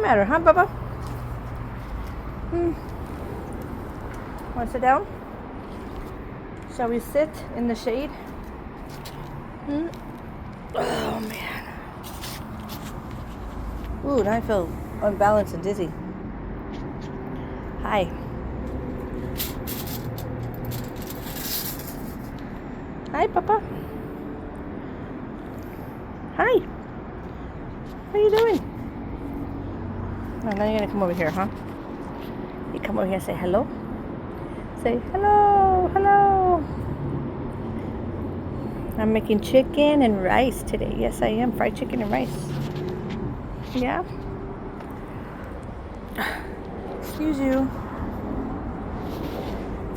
matter, huh, Bubba? Want to sit down? Shall we sit in the shade? Oh, man. Ooh, now I feel unbalanced and dizzy. Hi. Hi, Papa. Hi. What are you doing? Oh, now you're gonna come over here, huh? You come over here and say hello. Say hello, hello. I'm making chicken and rice today. Yes, I am. Fried chicken and rice. Yeah. Excuse you.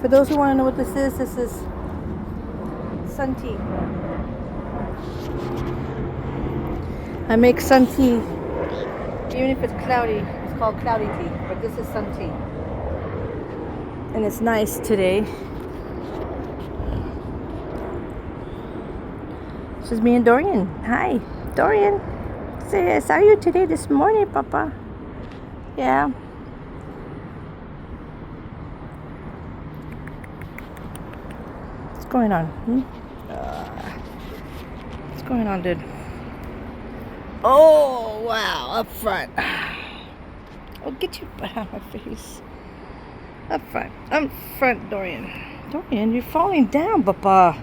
For those who want to know what this is sun tea. I make sun tea even if it's cloudy. It's called cloudy tea, but this is sun tea. And it's nice today. This is me and Dorian. Hi, Dorian. Say, I saw you today this morning, Papa. Yeah. What's going on? What's going on, dude? Oh, wow. Up front. Oh, get your butt out of my face. Up front, Dorian. Dorian, you're falling down, Papa.